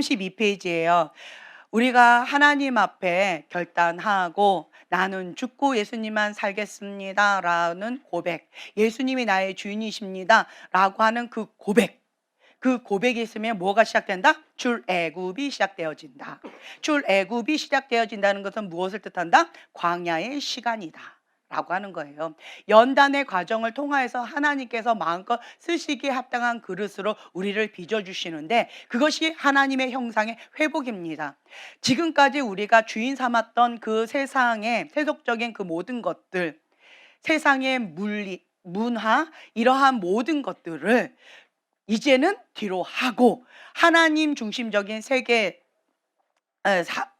32페이지예요. 우리가 하나님 앞에 결단하고 나는 죽고 예수님만 살겠습니다라는 고백, 예수님이 나의 주인이십니다라고 하는 그 고백, 그 고백이 있으면 뭐가 시작된다? 출애굽이 시작되어진다. 출애굽이 시작되어진다는 것은 무엇을 뜻한다? 광야의 시간이다 라고 하는 거예요. 연단의 과정을 통하여서 하나님께서 마음껏 쓰시기에 합당한 그릇으로 우리를 빚어주시는데, 그것이 하나님의 형상의 회복입니다. 지금까지 우리가 주인 삼았던 그 세상의 세속적인 그 모든 것들, 세상의 물리, 문화, 이러한 모든 것들을 이제는 뒤로 하고 하나님 중심적인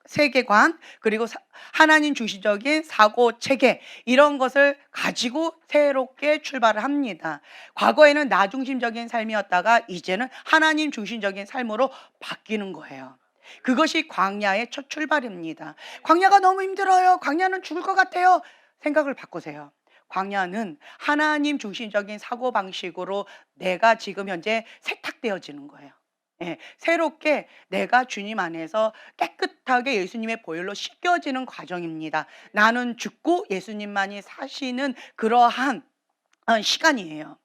세계관, 그리고 하나님 중심적인 사고 체계, 이런 것을 가지고 새롭게 출발을 합니다. 과거에는 나 중심적인 삶이었다가 이제는 하나님 중심적인 삶으로 바뀌는 거예요. 그것이 광야의 첫 출발입니다. 광야가 너무 힘들어요, 광야는 죽을 것 같아요, 생각을 바꾸세요. 광야는 하나님 중심적인 사고방식으로 내가 지금 현재 세탁되어지는 거예요. 예, 새롭게 내가 주님 안에서 깨끗하게 예수님의 보혈로 씻겨지는 과정입니다. 나는 죽고 예수님만이 사시는 그러한 시간이에요.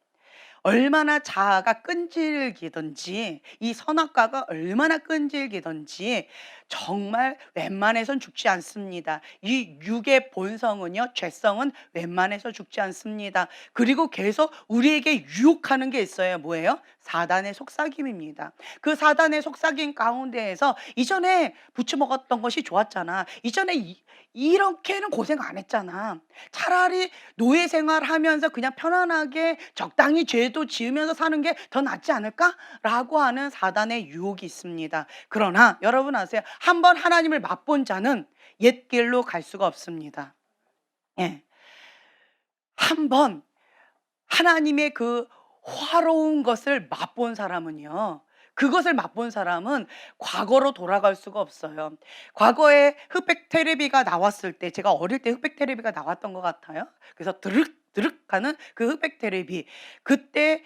얼마나 자아가 끈질기든지, 이 선악과가 얼마나 끈질기든지 정말 웬만해선 죽지 않습니다. 이 육의 본성은요, 죄성은 웬만해서 죽지 않습니다. 그리고 계속 우리에게 유혹하는 게 있어요. 뭐예요? 사단의 속삭임입니다. 그 사단의 속삭임 가운데에서 이전에 부추 먹었던 것이 좋았잖아, 이전에 이렇게는 고생 안 했잖아, 차라리 노예 생활하면서 그냥 편안하게 적당히 죄도 지으면서 사는 게 더 낫지 않을까라고 하는 사단의 유혹이 있습니다. 그러나 여러분 아세요? 한번 하나님을 맛본 자는 옛길로 갈 수가 없습니다. 예. 한번 하나님의 그 화로운 것을 맛본 사람은요, 그것을 맛본 사람은 과거로 돌아갈 수가 없어요. 과거에 흑백 테레비가 나왔을 때, 제가 어릴 때 흑백 테레비가 나왔던 것 같아요. 그래서 드륵 드륵 하는 그 흑백 테레비, 그때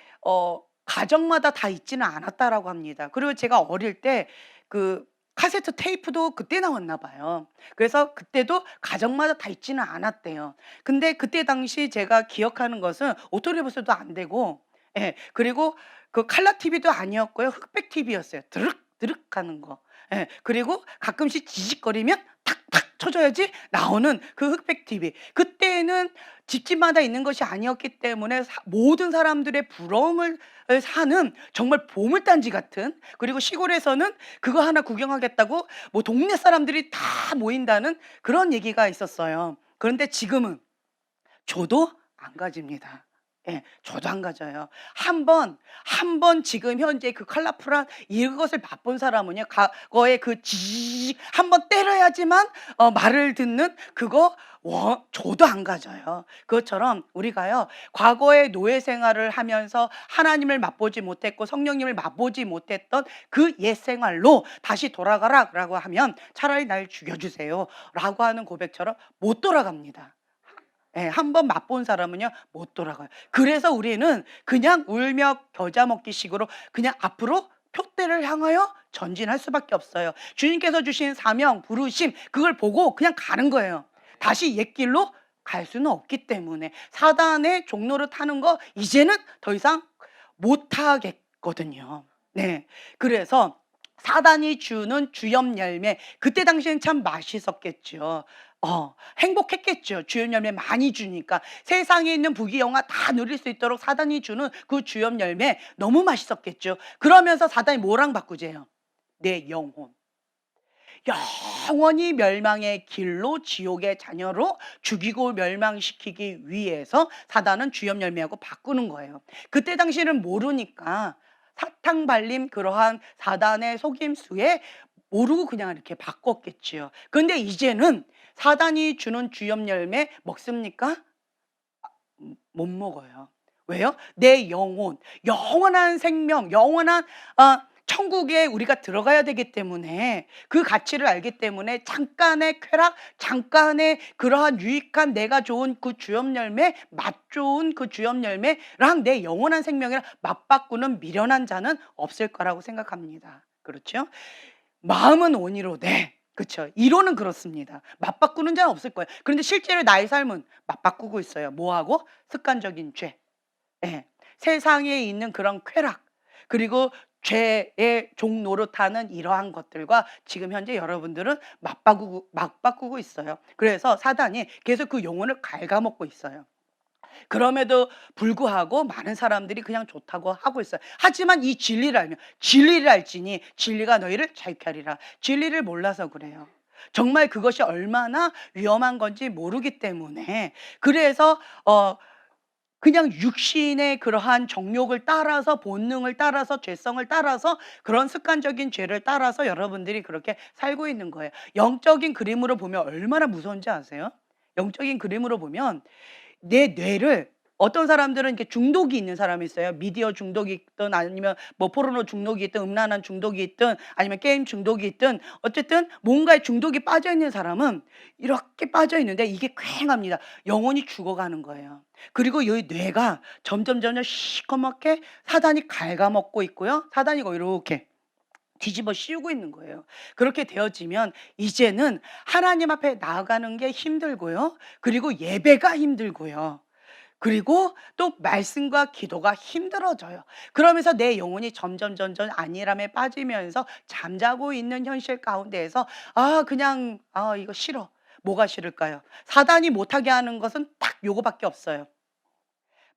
가정마다 다 있지는 않았다라고 합니다. 그리고 제가 어릴 때 그 카세트 테이프도 그때 나왔나 봐요. 그래서 그때도 가정마다 다 있지는 않았대요. 근데 그때 당시 제가 기억하는 것은 오토리버스도 안 되고, 예, 그리고 그 칼라 TV도 아니었고요, 흑백 TV였어요. 드륵 드륵 하는 거. 예, 그리고 가끔씩 지직거리면 탁탁 쳐줘야지 나오는 그 흑백 TV. 그때는 집집마다 있는 것이 아니었기 때문에 모든 사람들의 부러움을 사는 정말 보물단지 같은, 그리고 시골에서는 그거 하나 구경하겠다고 뭐 동네 사람들이 다 모인다는 그런 얘기가 있었어요. 그런데 지금은 저도 안 가집니다. 예, 저도 안 가져요. 한 번 지금 현재 그 컬러풀한 이것을 맛본 사람은요, 과거에 그 지직 한번 때려야지만 말을 듣는 그거 저도 안 가져요. 그것처럼 우리가요, 과거의 노예 생활을 하면서 하나님을 맛보지 못했고 성령님을 맛보지 못했던 그 옛 생활로 다시 돌아가라라고 하면 차라리 날 죽여주세요 라고 하는 고백처럼 못 돌아갑니다. 예, 한번 맛본 사람은요 못 돌아가요. 그래서 우리는 그냥 울며 겨자 먹기 식으로 그냥 앞으로 표대를 향하여 전진할 수밖에 없어요. 주님께서 주신 사명, 부르심, 그걸 보고 그냥 가는 거예요. 다시 옛길로 갈 수는 없기 때문에 사단의 종로를 타는 거 이제는 더 이상 못 하겠거든요. 네, 그래서 사단이 주는 주염 열매, 그때 당시엔 참 맛있었겠죠. 행복했겠죠. 주염 열매 많이 주니까 세상에 있는 부귀영화 다 누릴 수 있도록 사단이 주는 그 주염 열매 너무 맛있었겠죠. 그러면서 사단이 뭐랑 바꾸재요? 내 영혼, 영원히 멸망의 길로, 지옥의 자녀로 죽이고 멸망시키기 위해서 사단은 주염 열매하고 바꾸는 거예요. 그때 당시는 모르니까 사탕 발림 그러한 사단의 속임수에 모르고 그냥 이렇게 바꿨겠지요. 그런데 이제는 사단이 주는 주염 열매 먹습니까? 못 먹어요. 왜요? 내 영혼, 영원한 생명, 영원한 천국에 우리가 들어가야 되기 때문에, 그 가치를 알기 때문에 잠깐의 쾌락, 잠깐의 그러한 유익한 내가 좋은 그 주염 열매, 맛 좋은 그 주염 열매랑 내 영원한 생명이랑 맞바꾸는 미련한 자는 없을 거라고 생각합니다. 그렇죠? 마음은 원이로되. 그쵸. 이론은 그렇습니다. 맞바꾸는 자는 없을 거예요. 그런데 실제로 나의 삶은 맞바꾸고 있어요. 뭐하고? 습관적인 죄. 예. 세상에 있는 그런 쾌락, 그리고 죄의 종 노릇하는 이러한 것들과 지금 현재 여러분들은 맞바꾸고 있어요. 그래서 사단이 계속 그 영혼을 갉아먹고 있어요. 그럼에도 불구하고 많은 사람들이 그냥 좋다고 하고 있어요. 하지만 이 진리를 알면, 진리를 알지니 진리가 너희를 자유케 하리라. 진리를 몰라서 그래요. 정말 그것이 얼마나 위험한 건지 모르기 때문에. 그래서 그냥 육신의 그러한 정욕을 따라서, 본능을 따라서, 죄성을 따라서, 그런 습관적인 죄를 따라서 여러분들이 그렇게 살고 있는 거예요. 영적인 그림으로 보면 얼마나 무서운지 아세요? 영적인 그림으로 보면 내 뇌를, 어떤 사람들은 이렇게 중독이 있는 사람이 있어요. 미디어 중독이 있든, 아니면 뭐 포르노 중독이 있든, 음란한 중독이 있든, 아니면 게임 중독이 있든, 어쨌든 뭔가에 중독이 빠져 있는 사람은 이렇게 빠져 있는데 이게 휑합니다. 영혼이 죽어가는 거예요. 그리고 이 뇌가 점점 시커멓게 사단이 갉아먹고 있고요. 사단이 이렇게 뒤집어 씌우고 있는 거예요. 그렇게 되어지면 이제는 하나님 앞에 나아가는 게 힘들고요. 그리고 예배가 힘들고요. 그리고 또 말씀과 기도가 힘들어져요. 그러면서 내 영혼이 점점 안일함에 빠지면서 잠자고 있는 현실 가운데에서 그냥 이거 싫어. 뭐가 싫을까요? 사단이 못하게 하는 것은 딱 요거밖에 없어요.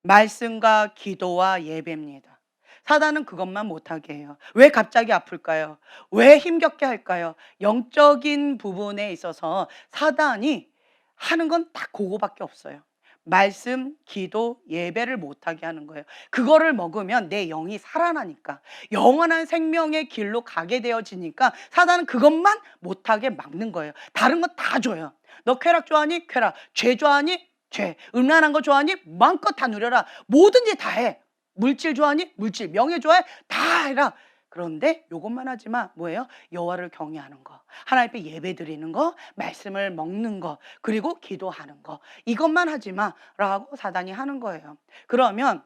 말씀과 기도와 예배입니다. 사단은 그것만 못하게 해요. 왜 갑자기 아플까요? 왜 힘겹게 할까요? 영적인 부분에 있어서 사단이 하는 건 딱 그거밖에 없어요. 말씀, 기도, 예배를 못하게 하는 거예요. 그거를 먹으면 내 영이 살아나니까, 영원한 생명의 길로 가게 되어지니까 사단은 그것만 못하게 막는 거예요. 다른 거 다 줘요. 너 쾌락 좋아하니? 쾌락. 죄 좋아하니? 죄. 음란한 거 좋아하니? 마음껏 다 누려라. 뭐든지 다 해. 물질 좋아하니? 물질. 명예 좋아해? 다 해라. 그런데 요것만 하지 마. 뭐예요? 여호와를 경외하는 거, 하나님 앞에 예배 드리는 거, 말씀을 먹는 거, 그리고 기도하는 거, 이것만 하지 마라고 사단이 하는 거예요. 그러면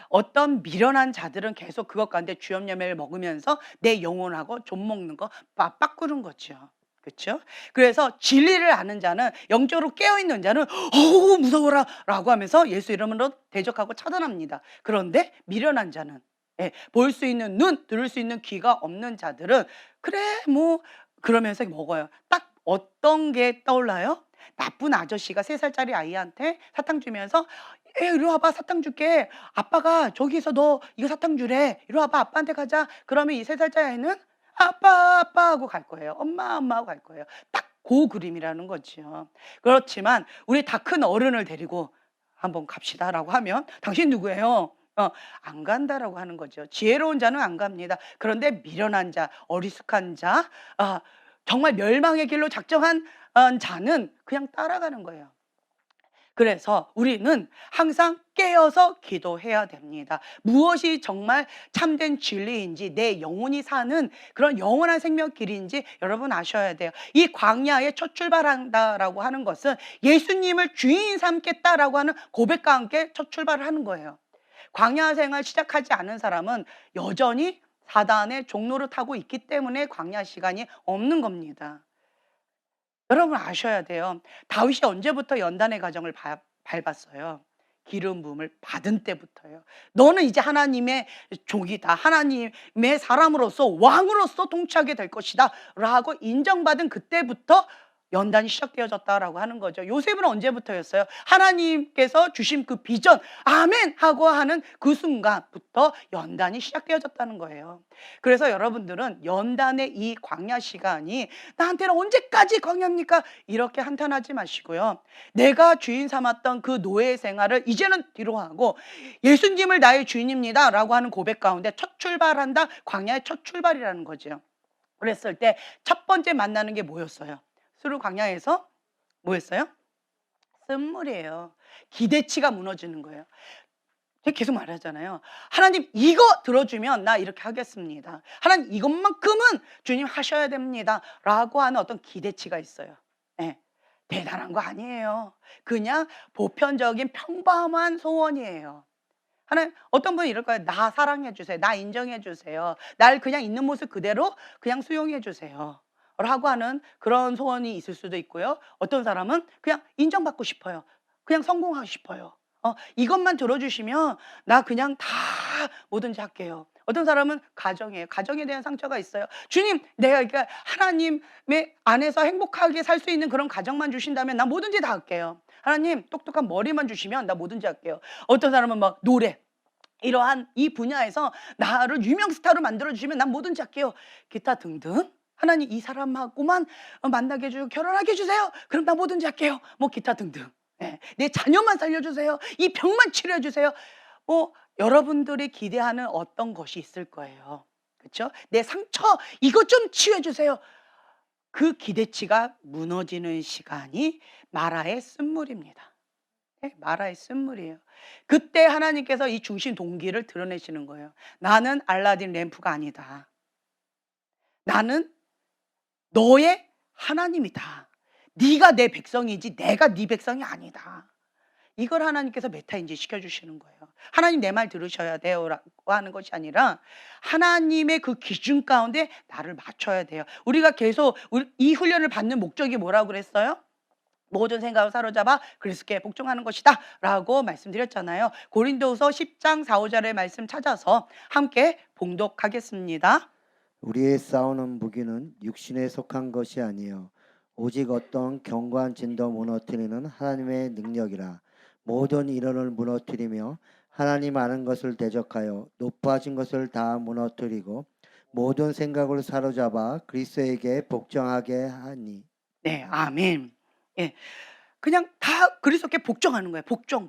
어떤 미련한 자들은 계속 그것 가운데 주염염을 먹으면서 내 영혼하고 좀 먹는 거 맞바꾸는 거죠. 그렇죠? 그래서 진리를 아는 자는, 영적으로 깨어있는 자는 어우 무서워라 라고 하면서 예수 이름으로 대적하고 차단합니다. 그런데 미련한 자는, 볼 수 있는 눈, 들을 수 있는 귀가 없는 자들은 그래 뭐 그러면서 먹어요. 딱 어떤 게 떠올라요? 나쁜 아저씨가 3살짜리 아이한테 사탕 주면서 이리 와봐 사탕 줄게. 아빠가 저기서 너 이거 사탕 주래. 이리 와봐 아빠한테 가자. 그러면 이 3살짜리 아이는 아빠 아빠 하고 갈 거예요. 엄마 엄마 하고 갈 거예요. 딱 그 그림이라는 거죠. 그렇지만 우리 다 큰 어른을 데리고 한번 갑시다라고 하면 당신 누구예요? 안 간다라고 하는 거죠. 지혜로운 자는 안 갑니다. 그런데 미련한 자, 어리숙한 자, 정말 멸망의 길로 작정한 자는 그냥 따라가는 거예요. 그래서 우리는 항상 깨어서 기도해야 됩니다. 무엇이 정말 참된 진리인지, 내 영혼이 사는 그런 영원한 생명 길인지 여러분 아셔야 돼요. 이 광야에 첫 출발한다라고 하는 것은 예수님을 주인 삼겠다라고 하는 고백과 함께 첫 출발을 하는 거예요. 광야 생활 시작하지 않은 사람은 여전히 사단의 종로를 타고 있기 때문에 광야 시간이 없는 겁니다. 여러분 아셔야 돼요. 다윗이 언제부터 연단의 과정을 밟았어요? 기름 부음을 받은 때부터요. 너는 이제 하나님의 종이다. 하나님의 사람으로서 왕으로서 통치하게 될 것이다 라고 인정받은 그때부터 연단이 시작되어졌다라고 하는 거죠. 요셉은 언제부터였어요? 하나님께서 주신 그 비전 아멘 하고 하는 그 순간부터 연단이 시작되어졌다는 거예요. 그래서 여러분들은 연단의 이 광야 시간이 나한테는 언제까지 광야입니까? 이렇게 한탄하지 마시고요. 내가 주인 삼았던 그 노예 생활을 이제는 뒤로 하고 예수님을 나의 주인입니다 라고 하는 고백 가운데 첫 출발한다. 광야의 첫 출발이라는 거죠. 그랬을 때 첫 번째 만나는 게 뭐였어요? 수르 광야에서 뭐였어요? 쓴물이에요. 기대치가 무너지는 거예요. 제가 계속 말하잖아요. 하나님 이거 들어주면 나 이렇게 하겠습니다. 하나님 이것만큼은 주님 하셔야 됩니다 라고 하는 어떤 기대치가 있어요. 예, 대단한 거 아니에요. 그냥 보편적인 평범한 소원이에요. 하나님 어떤 분은 이럴 거예요. 나 사랑해 주세요. 나 인정해 주세요. 날 그냥 있는 모습 그대로 그냥 수용해 주세요. 라고 하는 그런 소원이 있을 수도 있고요. 어떤 사람은 그냥 인정받고 싶어요. 그냥 성공하고 싶어요. 이것만 들어주시면 나 그냥 다 뭐든지 할게요. 어떤 사람은 가정이에요. 가정에 대한 상처가 있어요. 주님, 내가 그러니까 하나님의 안에서 행복하게 살 수 있는 그런 가정만 주신다면 나 뭐든지 다 할게요. 하나님, 똑똑한 머리만 주시면 나 뭐든지 할게요. 어떤 사람은 막 노래, 이러한 이 분야에서 나를 유명 스타로 만들어 주시면 난 뭐든지 할게요. 기타 등등. 하나님 이 사람하고만 만나게 해주고 결혼하게 해주세요. 그럼 나 뭐든지 할게요. 뭐 기타 등등. 예. 내 자녀만 살려주세요. 이 병만 치료해 주세요. 뭐 여러분들이 기대하는 어떤 것이 있을 거예요. 그렇죠? 내 상처 이것 좀 치유해 주세요. 그 기대치가 무너지는 시간이 마라의 쓴물입니다. 네, 마라의 쓴물이에요. 그때 하나님께서 이 중심 동기를 드러내시는 거예요. 나는 알라딘 램프가 아니다. 나는 너의 하나님이다. 네가 내 백성이지 내가 네 백성이 아니다. 이걸 하나님께서 메타인지 시켜주시는 거예요. 하나님 내 말 들으셔야 돼요 라고 하는 것이 아니라 하나님의 그 기준 가운데 나를 맞춰야 돼요. 우리가 계속 이 훈련을 받는 목적이 뭐라고 그랬어요? 모든 생각을 사로잡아 그리스도께 복종하는 것이다 라고 말씀드렸잖아요. 고린도후서 10장 4, 5절의 말씀 찾아서 함께 봉독하겠습니다. 우리의 싸우는 무기는 육신에 속한 것이 아니요 오직 어떤 견고한 진도 무너뜨리는 하나님의 능력이라. 모든 이론을 무너뜨리며 하나님 아는 것을 대적하여 높아진 것을 다 무너뜨리고 모든 생각을 사로잡아 그리스도에게 복종하게 하니. 네, 아멘. 예. 그냥 다 그리스도께 복종하는 거예요. 복종.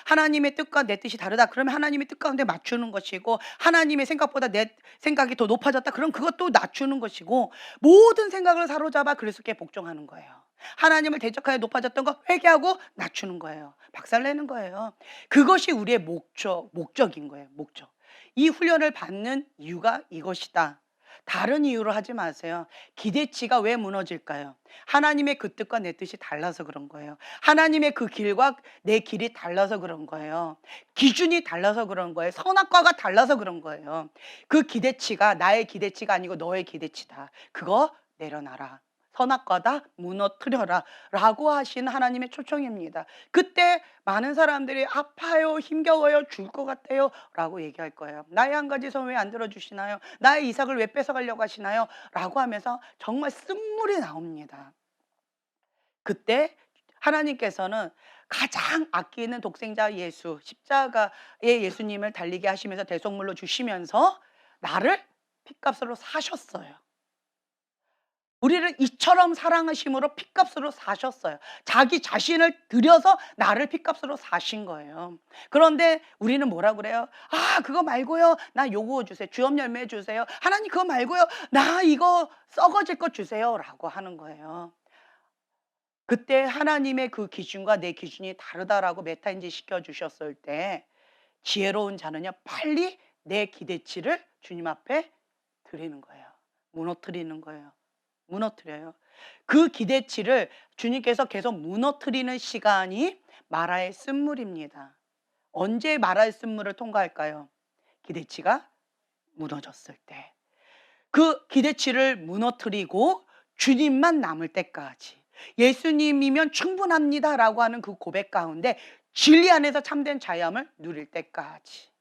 하나님의 뜻과 내 뜻이 다르다. 그러면 하나님의 뜻 가운데 맞추는 것이고 하나님의 생각보다 내 생각이 더 높아졌다. 그럼 그것도 낮추는 것이고 모든 생각을 사로잡아 그리스도께 복종하는 거예요. 하나님을 대적하여 높아졌던 거 회개하고 낮추는 거예요. 박살내는 거예요. 그것이 우리의 목적인 거예요. 목적. 이 훈련을 받는 이유가 이것이다. 다른 이유로 하지 마세요. 기대치가 왜 무너질까요? 하나님의 그 뜻과 내 뜻이 달라서 그런 거예요. 하나님의 그 길과 내 길이 달라서 그런 거예요. 기준이 달라서 그런 거예요. 선악과가 달라서 그런 거예요. 그 기대치가 나의 기대치가 아니고 너의 기대치다. 그거 내려놔라. 선악과다 무너뜨려라 라고 하신 하나님의 초청입니다. 그때 많은 사람들이 아파요, 힘겨워요, 죽을 것 같아요 라고 얘기할 거예요. 나의 한 가지 소원 왜 안 들어주시나요? 나의 이삭을 왜 뺏어가려고 하시나요? 라고 하면서 정말 쓴물이 나옵니다. 그때 하나님께서는 가장 아끼는 독생자 예수, 십자가의 예수님을 달리게 하시면서 대속물로 주시면서 나를 핏값으로 사셨어요. 우리를 이처럼 사랑하심으로 핏값으로 사셨어요. 자기 자신을 들여서 나를 핏값으로 사신 거예요. 그런데 우리는 뭐라 그래요? 아, 그거 말고요. 나 요거 주세요. 주업 열매 주세요. 하나님 그거 말고요. 나 이거 썩어질 것 주세요. 라고 하는 거예요. 그때 하나님의 그 기준과 내 기준이 다르다라고 메타인지 시켜주셨을 때 지혜로운 자는요, 빨리 내 기대치를 주님 앞에 드리는 거예요. 무너뜨리는 거예요. 무너뜨려요. 그 기대치를 주님께서 계속 무너뜨리는 시간이 마라의 쓴물입니다. 언제 마라의 쓴물을 통과할까요? 기대치가 무너졌을 때. 그 기대치를 무너뜨리고 주님만 남을 때까지. 예수님이면 충분합니다라고 하는 그 고백 가운데 진리 안에서 참된 자유함을 누릴 때까지.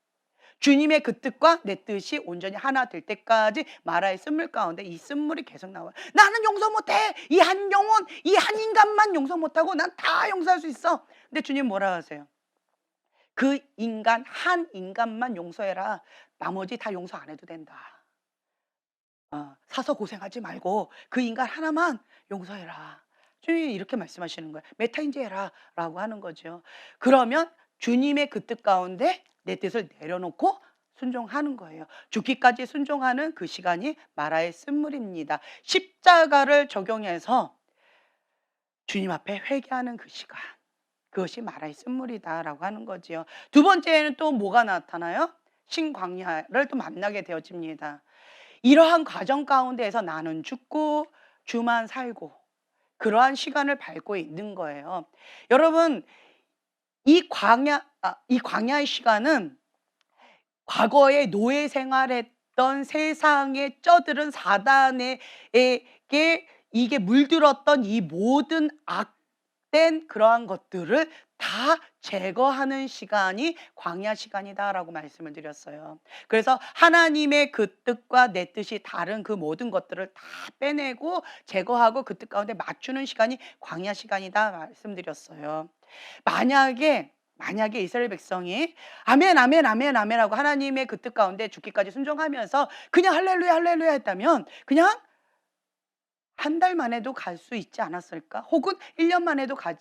주님의 그 뜻과 내 뜻이 온전히 하나 될 때까지 마라의 쓴물 가운데 이 쓴물이 계속 나와요. 나는 용서 못해. 이 한 영혼, 이 한 인간만 용서 못하고 난 다 용서할 수 있어. 근데 주님 뭐라 하세요? 그 인간, 한 인간만 용서해라. 나머지 다 용서 안 해도 된다. 사서 고생하지 말고 그 인간 하나만 용서해라. 주님이 이렇게 말씀하시는 거예요. 메타인지해라 라고 하는 거죠. 그러면 주님의 그 뜻 가운데 내 뜻을 내려놓고 순종하는 거예요. 죽기까지 순종하는 그 시간이 마라의 쓴물입니다. 십자가를 적용해서 주님 앞에 회개하는 그 시간. 그것이 마라의 쓴물이다라고 하는 거지요. 두 번째는 또 뭐가 나타나요? 신광야를 또 만나게 되어집니다. 이러한 과정 가운데에서 나는 죽고 주만 살고 그러한 시간을 밟고 있는 거예요. 여러분, 이 광야의 시간은 과거에 노예 생활했던 세상의 쩌들은 사단에게 이게 물들었던 이 모든 악된 그러한 것들을 다 제거하는 시간이 광야 시간이다라고 말씀을 드렸어요. 그래서 하나님의 그 뜻과 내 뜻이 다른 그 모든 것들을 다 빼내고 제거하고 그 뜻 가운데 맞추는 시간이 광야 시간이다 말씀드렸어요. 만약에 이스라엘 백성이 아멘, 아멘, 아멘, 아멘 하고 하나님의 그 뜻 가운데 죽기까지 순종하면서 그냥 할렐루야, 할렐루야 했다면 그냥 한 달 만에도 갈 수 있지 않았을까? 혹은 1년 만에도 갈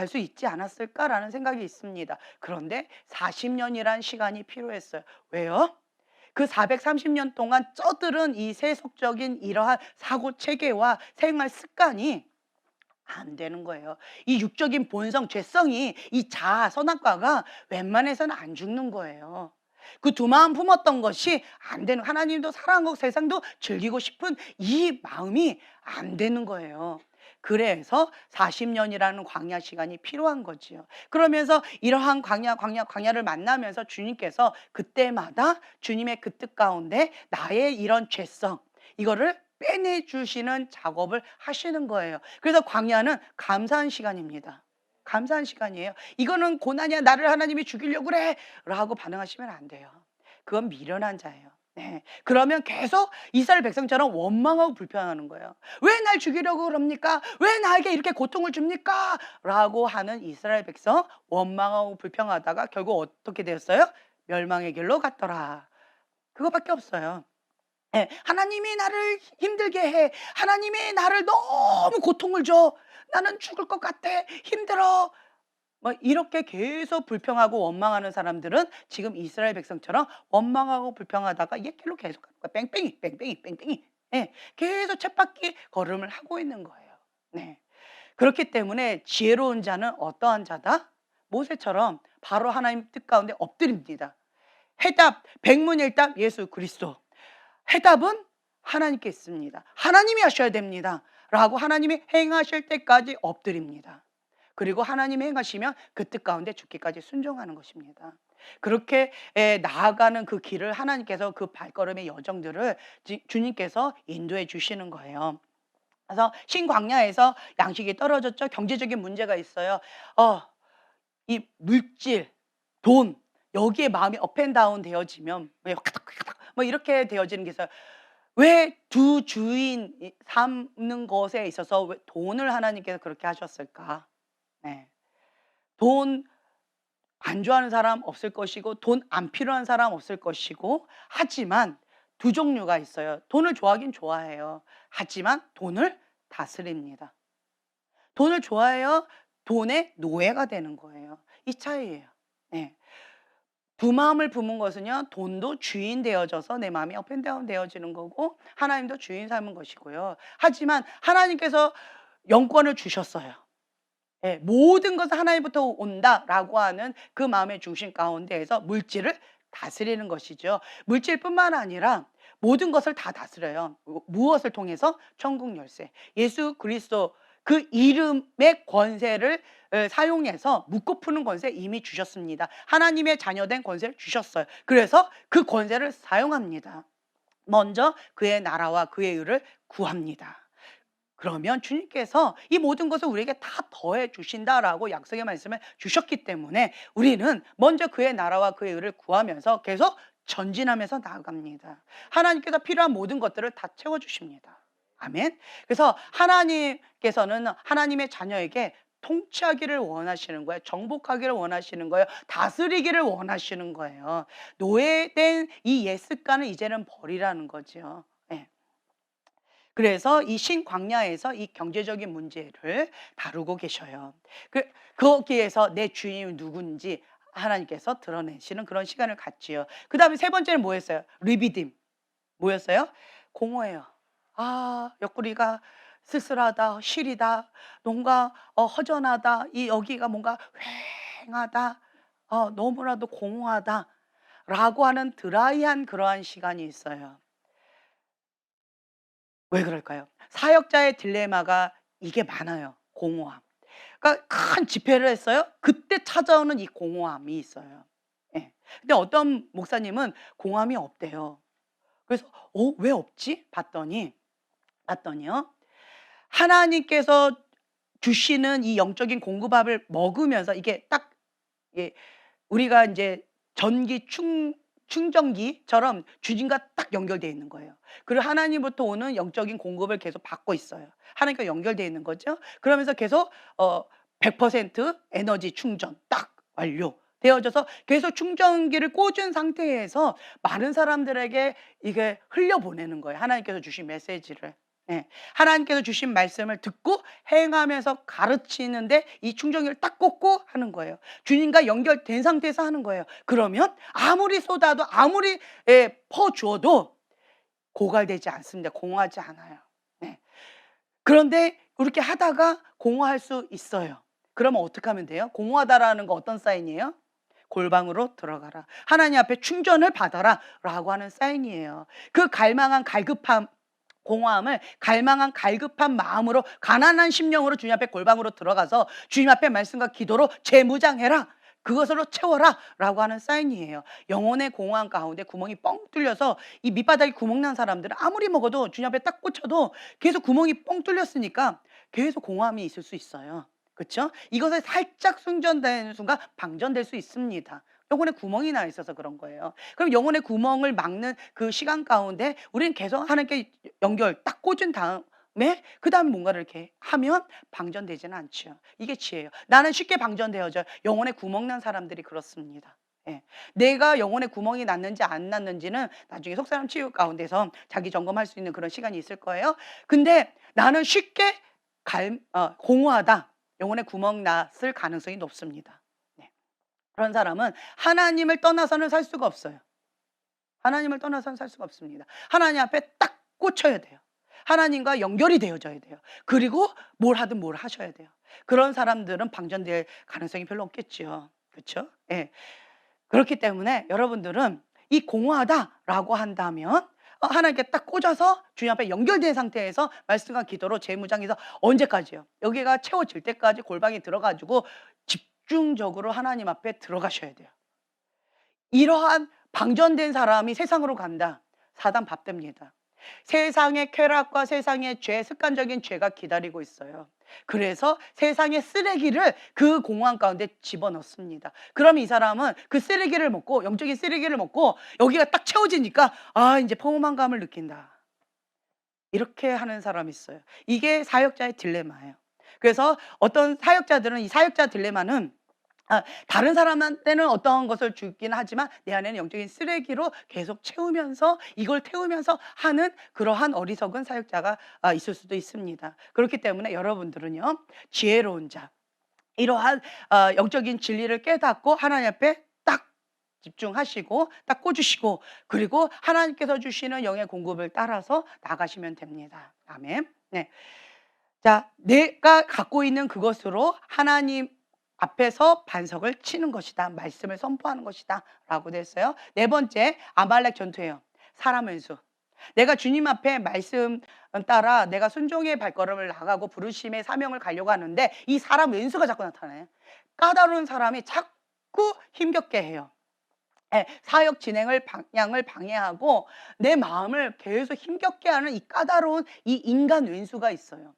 수 있지 않았을까라는 생각이 있습니다. 그런데 40년이란 시간이 필요했어요. 왜요? 그 430년 동안 쩌들은 이 세속적인 이러한 사고 체계와 생활 습관이 안 되는 거예요. 이 육적인 본성, 죄성이 이 자아, 선악과가 웬만해서는 안 죽는 거예요. 그 두 마음 품었던 것이 안 되는, 하나님도 사랑하고 세상도 즐기고 싶은 이 마음이 안 되는 거예요. 그래서 40년이라는 광야 시간이 필요한 거지요. 그러면서 이러한 광야를 만나면서 주님께서 그때마다 주님의 그 뜻 가운데 나의 이런 죄성, 이거를 빼내 주시는 작업을 하시는 거예요. 그래서 광야는 감사한 시간입니다. 감사한 시간이에요. 이거는 고난이야, 나를 하나님이 죽이려고 그래 라고 반응하시면 안 돼요. 그건 미련한 자예요. 네. 그러면 계속 이스라엘 백성처럼 원망하고 불평하는 거예요. 왜 날 죽이려고 그럽니까? 왜 나에게 이렇게 고통을 줍니까? 라고 하는 이스라엘 백성, 원망하고 불평하다가 결국 어떻게 되었어요? 멸망의 길로 갔더라. 그거밖에 없어요. 예. 하나님이 나를 힘들게 해. 하나님이 나를 너무 고통을 줘. 나는 죽을 것 같아. 힘들어. 뭐 이렇게 계속 불평하고 원망하는 사람들은 지금 이스라엘 백성처럼 원망하고 불평하다가 옛 길로 계속 가는 거야. 뺑뺑이, 뺑뺑이, 뺑뺑이. 예. 계속 쳇바퀴 걸음을 하고 있는 거예요. 네. 그렇기 때문에 지혜로운 자는 어떠한 자다? 모세처럼 바로 하나님 뜻 가운데 엎드립니다. 해답, 백문일답 예수 그리스도. 해답은 하나님께 있습니다. 하나님이 하셔야 됩니다. 라고 하나님이 행하실 때까지 엎드립니다. 그리고 하나님이 행하시면 그 뜻 가운데 죽기까지 순종하는 것입니다. 그렇게 나아가는 그 길을 하나님께서 그 발걸음의 여정들을 주님께서 인도해 주시는 거예요. 그래서 신광야에서 양식이 떨어졌죠. 경제적인 문제가 있어요. 이 물질, 돈, 여기에 마음이 업앤다운 되어지면 뭐 이렇게 되어지는 게 있어요. 왜 두 주인 삼는 것에 있어서 왜 돈을 하나님께서 그렇게 하셨을까? 네. 돈 안 좋아하는 사람 없을 것이고 돈 안 필요한 사람 없을 것이고, 하지만 두 종류가 있어요. 돈을 좋아하긴 좋아해요. 하지만 돈을 다스립니다. 돈을 좋아해요. 돈의 노예가 되는 거예요. 이 차이예요. 네. 두 마음을 품은 것은요, 돈도 주인 되어져서 내 마음이 업앤다운 되어지는 거고 하나님도 주인 삼은 것이고요. 하지만 하나님께서 영권을 주셨어요. 예, 모든 것은 하나님부터 온다라고 하는 그 마음의 중심 가운데에서 물질을 다스리는 것이죠. 물질뿐만 아니라 모든 것을 다 다스려요. 무엇을 통해서? 천국 열쇠. 예수 그리스도 그 이름의 권세를 사용해서 묻고 푸는 권세 이미 주셨습니다. 하나님의 자녀된 권세를 주셨어요. 그래서 그 권세를 사용합니다. 먼저 그의 나라와 그의 의를 구합니다. 그러면 주님께서 이 모든 것을 우리에게 다 더해 주신다라고 약속의 말씀을 주셨기 때문에 우리는 먼저 그의 나라와 그의 의를 구하면서 계속 전진하면서 나아갑니다. 하나님께서 필요한 모든 것들을 다 채워 주십니다. 아멘. 그래서 하나님께서는 하나님의 자녀에게 통치하기를 원하시는 거예요. 정복하기를 원하시는 거예요. 다스리기를 원하시는 거예요. 노예된 이 옛 습관을 이제는 버리라는 거죠. 예. 그래서 이 신광야에서 이 경제적인 문제를 다루고 계셔요. 거기에서 내 주인이 누군지 하나님께서 드러내시는 그런 시간을 갖지요. 그다음에 세 번째는 뭐였어요? 리비딤. 뭐였어요? 공허해요. 아, 옆구리가 쓸쓸하다, 시리다, 뭔가 허전하다, 이 여기가 뭔가 휑하다, 너무나도 공허하다라고 하는 드라이한 그러한 시간이 있어요. 왜 그럴까요? 사역자의 딜레마가 이게 많아요. 공허함. 그러니까 큰 집회를 했어요. 그때 찾아오는 이 공허함이 있어요. 예. 근데 어떤 목사님은 공함이 없대요. 그래서 왜 없지? 봤더니요. 하나님께서 주시는 이 영적인 공급압을 먹으면서 이게 딱, 예, 우리가 이제 전기 충전기처럼 주님과 딱 연결되어 있는 거예요. 그리고 하나님부터 오는 영적인 공급을 계속 받고 있어요. 하나님과 연결되어 있는 거죠. 그러면서 계속 100% 에너지 충전 딱 완료되어져서 계속 충전기를 꽂은 상태에서 많은 사람들에게 이게 흘려보내는 거예요. 하나님께서 주신 메시지를. 예. 하나님께서 주신 말씀을 듣고 행하면서 가르치는데 이 충전기를 딱 꽂고 하는 거예요. 주님과 연결된 상태에서 하는 거예요. 그러면 아무리 쏟아도 아무리 퍼주어도 고갈되지 않습니다. 공허하지 않아요. 네. 그런데 그렇게 하다가 공허할 수 있어요. 그러면 어떻게 하면 돼요? 공허하다라는 거 어떤 사인이에요? 골방으로 들어가라. 하나님 앞에 충전을 받아라 라고 하는 사인이에요. 그 갈망한 갈급함, 공허함을 갈망한 갈급한 마음으로 가난한 심령으로 주님 앞에 골방으로 들어가서 주님 앞에 말씀과 기도로 재무장해라. 그것으로 채워라 라고 하는 사인이에요. 영혼의 공허함 가운데 구멍이 뻥 뚫려서 이 밑바닥에 구멍 난 사람들은 아무리 먹어도 주님 앞에 딱 꽂혀도 계속 구멍이 뻥 뚫렸으니까 계속 공허함이 있을 수 있어요. 그렇죠? 이것을 살짝 충전되는 순간 방전될 수 있습니다. 영혼에 구멍이 나 있어서 그런 거예요. 그럼 영혼의 구멍을 막는 그 시간 가운데 우리는 계속 하나님께 연결 딱 꽂은 다음에 그다음에 뭔가를 이렇게 하면 방전되지는 않죠. 이게 지혜예요. 나는 쉽게 방전되어져요. 영혼에 구멍 난 사람들이 그렇습니다. 예. 내가 영혼에 구멍이 났는지 안 났는지는 나중에 속사람 치유 가운데서 자기 점검할 수 있는 그런 시간이 있을 거예요. 근데 나는 쉽게 공허하다. 영혼에 구멍 났을 가능성이 높습니다. 네. 그런 사람은 하나님을 떠나서는 살 수가 없어요. 하나님을 떠나서는 살 수가 없습니다. 하나님 앞에 딱 꽂혀야 돼요. 하나님과 연결이 되어져야 돼요. 그리고 뭘 하든 뭘 하셔야 돼요. 그런 사람들은 방전될 가능성이 별로 없겠죠. 그렇죠? 예. 그렇기 때문에 여러분들은 이 공허하다라고 한다면 하나님께 딱 꽂아서 주님 앞에 연결된 상태에서 말씀과 기도로 재무장해서 언제까지요? 여기가 채워질 때까지 골방에 들어가지고 집중적으로 하나님 앞에 들어가셔야 돼요. 이러한 방전된 사람이 세상으로 간다. 사단 밥 됩니다. 세상의 쾌락과 세상의 죄, 습관적인 죄가 기다리고 있어요. 그래서 세상의 쓰레기를 그 공허함 가운데 집어넣습니다. 그럼 이 사람은 그 쓰레기를 먹고, 영적인 쓰레기를 먹고 여기가 딱 채워지니까 이제 평온감을 느낀다. 이렇게 하는 사람이 있어요. 이게 사역자의 딜레마예요. 그래서 어떤 사역자들은 이 사역자 딜레마는 다른 사람한테는 어떤 것을 주긴 하지만 내 안에는 영적인 쓰레기로 계속 채우면서 이걸 태우면서 하는 그러한 어리석은 사역자가 있을 수도 있습니다. 그렇기 때문에 여러분들은요, 지혜로운 자, 이러한 영적인 진리를 깨닫고 하나님 앞에 딱 집중하시고 딱 꽂으시고 그리고 하나님께서 주시는 영의 공급을 따라서 나가시면 됩니다. 아멘. 네. 자, 내가 갖고 있는 그것으로 하나님 앞에서 반석을 치는 것이다. 말씀을 선포하는 것이다. 라고 됐어요. 네 번째, 아말렉 전투예요. 사람 왼수. 내가 주님 앞에 말씀 따라 내가 순종의 발걸음을 나가고 부르심의 사명을 가려고 하는데 이 사람 왼수가 자꾸 나타나요. 까다로운 사람이 자꾸 힘겹게 해요. 사역 진행을 방향을 방해하고 내 마음을 계속 힘겹게 하는 이 까다로운 이 인간 왼수가 있어요.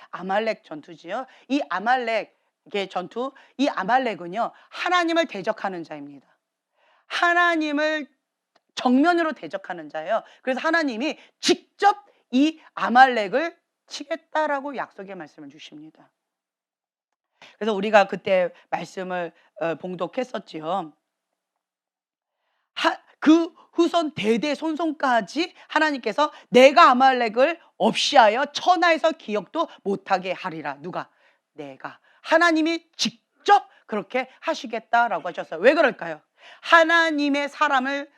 아말렉 전투지요. 이 아말렉의 전투, 이 아말렉은요, 하나님을 대적하는 자입니다. 하나님을 정면으로 대적하는 자예요. 그래서 하나님이 직접 이 아말렉을 치겠다라고 약속의 말씀을 주십니다. 그래서 우리가 그때 말씀을 봉독했었지요. 그 후손 대대손손까지 하나님께서 내가 아말렉을 없이하여 천하에서 기억도 못하게 하리라. 누가? 내가. 하나님이 직접 그렇게 하시겠다라고 하셨어요. 왜 그럴까요? 하나님의 사람을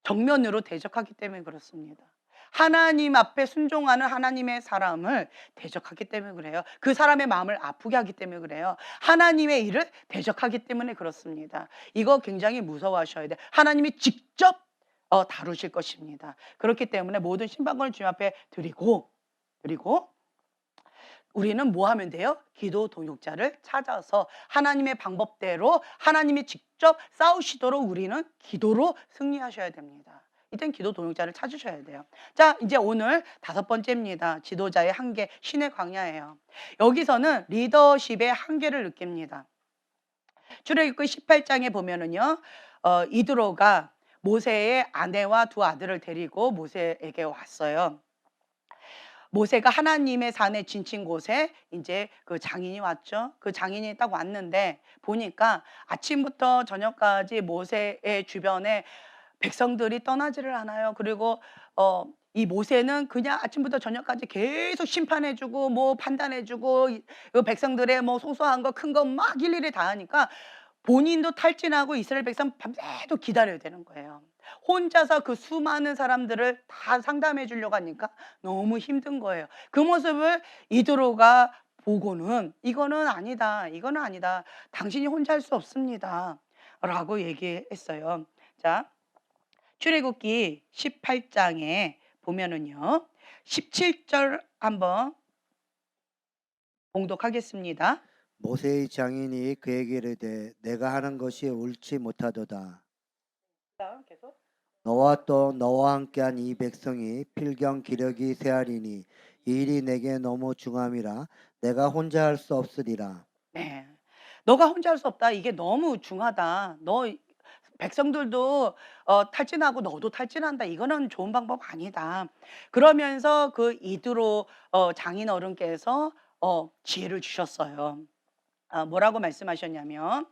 정면으로 대적하기 때문에 그렇습니다. 하나님 앞에 순종하는 하나님의 사람을 대적하기 때문에 그래요. 그 사람의 마음을 아프게 하기 때문에 그래요. 하나님의 일을 대적하기 때문에 그렇습니다. 이거 굉장히 무서워하셔야 돼요. 하나님이 직접 다루실 것입니다. 그렇기 때문에 모든 심판권을 주님 앞에 드리고 우리는 뭐 하면 돼요? 기도 동역자를 찾아서 하나님의 방법대로 하나님이 직접 싸우시도록 우리는 기도로 승리하셔야 됩니다. 이땐 기도 동역자를 찾으셔야 돼요. 자, 이제 오늘 5번째입니다. 지도자의 한계, 신의 광야예요. 여기서는 리더십의 한계를 느낍니다. 출애굽기 18장에 보면은요, 이드로가 모세의 아내와 두 아들을 데리고 모세에게 왔어요. 모세가 하나님의 산에 지친 곳에 이제 그 장인이 왔죠. 그 장인이 딱 왔는데 보니까 아침부터 저녁까지 모세의 주변에 백성들이 떠나지를 않아요. 그리고 이 모세는 그냥 아침부터 저녁까지 계속 심판해주고 뭐 판단해주고 그 백성들의 뭐 소소한 거 큰 거 막 일일이 다 하니까 본인도 탈진하고 이스라엘 백성 밤새도록 기다려야 되는 거예요. 혼자서 그 수많은 사람들을 다 상담해 주려고 하니까 너무 힘든 거예요. 그 모습을 이드로가 보고는 "이거는 아니다. 이거는 아니다. 당신이 혼자 할 수 없습니다." 라고 얘기했어요. 자, 출애굽기 18장에 보면은요. 17절 한번 봉독하겠습니다. 모세의 장인이 그에게 이르되 내가 하는 것이 옳지 못하도다. 계속. 너와 또 너와 함께한 이 백성이 필경 기력이 세하리니 이 일이 내게 너무 중함이라 내가 혼자 할 수 없으리라. 네. "너가 혼자 할 수 없다. 이게 너무 중하다. 너 백성들도 탈진하고 너도 탈진한다. 이거는 좋은 방법 아니다." 그러면서 그 이드로 장인 어른께서 지혜를 주셨어요. 뭐라고 말씀하셨냐면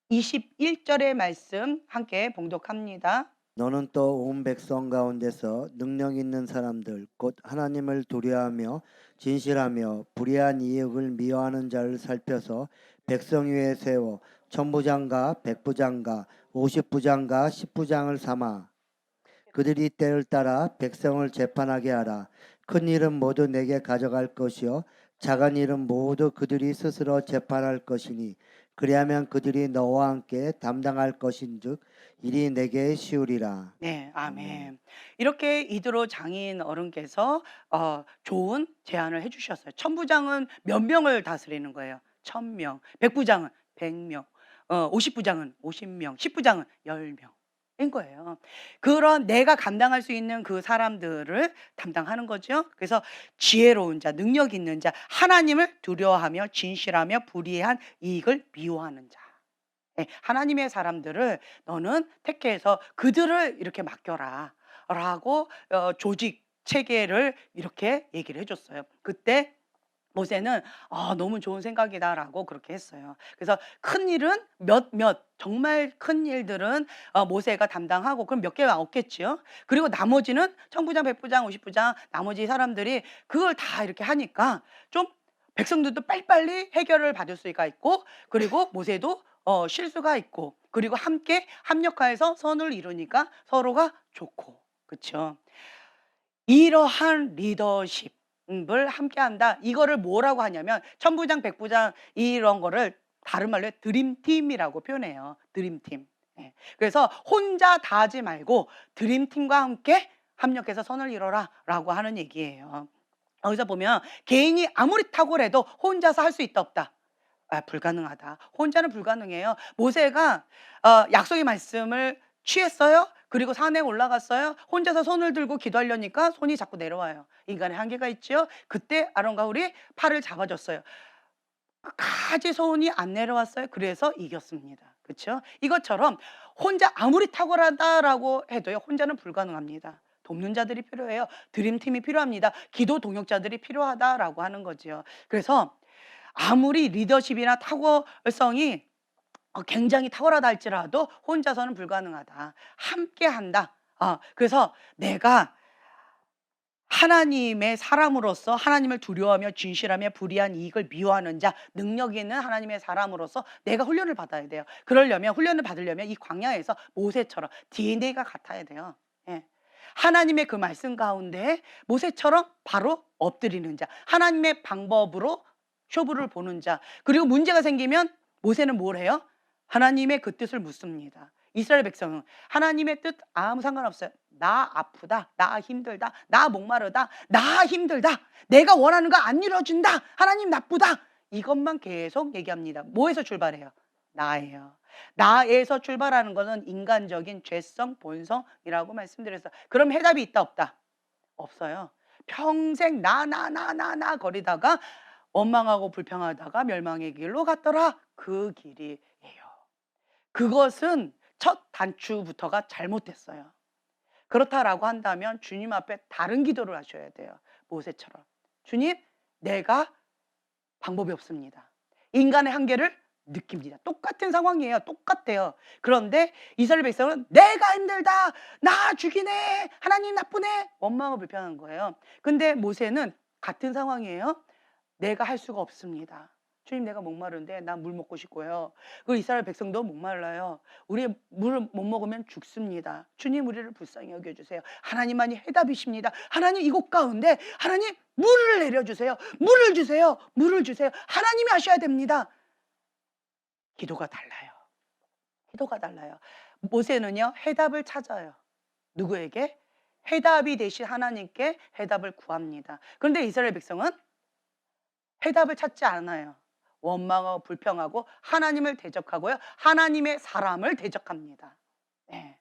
21절의 말씀 함께 봉독합니다. 너는 또 온 백성 가운데서 능력 있는 사람들 곧 하나님을 두려워하며 진실하며 불의한 이익을 미워하는 자를 살펴서 백성 위에 세워 천부장과 백부장과 50부장과 10부장을 삼아 그들이 때를 따라 백성을 재판하게 하라. 큰 일은 모두 내게 가져갈 것이요 작은 일은 모두 그들이 스스로 재판할 것이니 그리하면 그들이 너와 함께 담당할 것인즉 일이 내게 쉬우리라. 네. 아멘. 아멘. 이렇게 이드로 장인 어른께서 좋은 제안을 해 주셨어요. 천부장은 몇 명을 다스리는 거예요? 1000명. 백부장은 100명. 50부장은 50명. 10부장은 10명. 인 거예요. 그런 내가 감당할 수 있는 그 사람들을 담당하는 거죠. 그래서 지혜로운 자, 능력 있는 자, 하나님을 두려워하며 진실하며 불의한 이익을 미워하는 자. 예, 하나님의 사람들을 너는 택해서 그들을 이렇게 맡겨라 라고 조직 체계를 이렇게 얘기를 해줬어요. 그때 모세는 너무 좋은 생각이다라고 그렇게 했어요. 그래서 큰 일은 정말 큰 일들은 모세가 담당하고 그럼 몇 개가 없겠지요. 그리고 나머지는 천부장, 백부장, 50부장 나머지 사람들이 그걸 다 이렇게 하니까 좀 백성들도 빨리빨리 해결을 받을 수가 있고 그리고 모세도 쉴 수가 있고 그리고 함께 합력하여서 선을 이루니까 서로가 좋고 그렇죠. 이러한 리더십을 함께한다. 이거를 뭐라고 하냐면 천부장, 백부장 이런 거를 다른 말로 드림팀이라고 표현해요. 드림팀. 예. 그래서 혼자 다 하지 말고 드림팀과 함께 합력해서 선을 이뤄라라고 하는 얘기예요. 여기서 보면 개인이 아무리 탁월해도 혼자서 할 수 있다 없다. 불가능하다. 혼자는 불가능해요. 모세가 약속의 말씀을 취했어요. 그리고 산에 올라갔어요. 혼자서 손을 들고 기도하려니까 손이 자꾸 내려와요. 인간의 한계가 있죠. 그때 아론과 훌이 팔을 잡아줬어요. 끝까지 손이 안 내려왔어요. 그래서 이겼습니다. 그렇죠? 이것처럼 혼자 아무리 탁월하다라고 해도요. 혼자는 불가능합니다. 돕는 자들이 필요해요. 드림팀이 필요합니다. 기도 동역자들이 필요하다라고 하는 거죠. 그래서 아무리 리더십이나 탁월성이 굉장히 탁월하다 할지라도 혼자서는 불가능하다. 함께 한다. 그래서 내가 하나님의 사람으로서 하나님을 두려워하며 진실하며 불의한 이익을 미워하는 자, 능력 있는 하나님의 사람으로서 내가 훈련을 받아야 돼요. 훈련을 받으려면 이 광야에서 모세처럼 DNA가 같아야 돼요. 예. 하나님의 그 말씀 가운데 모세처럼 바로 엎드리는 자, 하나님의 방법으로 쇼부를 보는 자, 그리고 문제가 생기면 모세는 뭘 해요? 하나님의 그 뜻을 묻습니다. 이스라엘 백성은 하나님의 뜻 아무 상관없어요. 나 아프다, 나 힘들다, 나 목마르다, 나 힘들다, 내가 원하는 거 안 이루어준다, 하나님 나쁘다, 이것만 계속 얘기합니다. 뭐에서 출발해요? 나예요. 나에서 출발하는 것은 인간적인 죄성, 본성이라고 말씀드렸어요. 그럼 해답이 있다 없다? 없어요. 평생 나 거리다가 원망하고 불평하다가 멸망의 길로 갔더라. 그 길이에요. 그것은 첫 단추부터가 잘못됐어요. 그렇다라고 한다면 주님 앞에 다른 기도를 하셔야 돼요. 모세처럼. 주님, 내가 방법이 없습니다. 인간의 한계를 느낍니다. 똑같은 상황이에요. 똑같아요. 그런데 이스라엘 백성은 내가 힘들다, 나 죽이네, 하나님 나쁘네, 원망을 불평하는 거예요. 근데 모세는 같은 상황이에요. 내가 할 수가 없습니다. 주님, 내가 목마른데 난 물 먹고 싶고요. 그 이스라엘 백성도 목말라요. 우리 물을 못 먹으면 죽습니다. 주님, 우리를 불쌍히 여겨주세요. 하나님만이 해답이십니다. 하나님, 이곳 가운데 하나님 물을 내려주세요. 물을 주세요. 물을 주세요. 하나님이 하셔야 됩니다. 기도가 달라요. 기도가 달라요. 모세는요, 해답을 찾아요. 누구에게? 해답이 되신 하나님께 해답을 구합니다. 그런데 이스라엘 백성은 해답을 찾지 않아요. 원망하고 불평하고 하나님을 대적하고요, 하나님의 사람을 대적합니다. 네.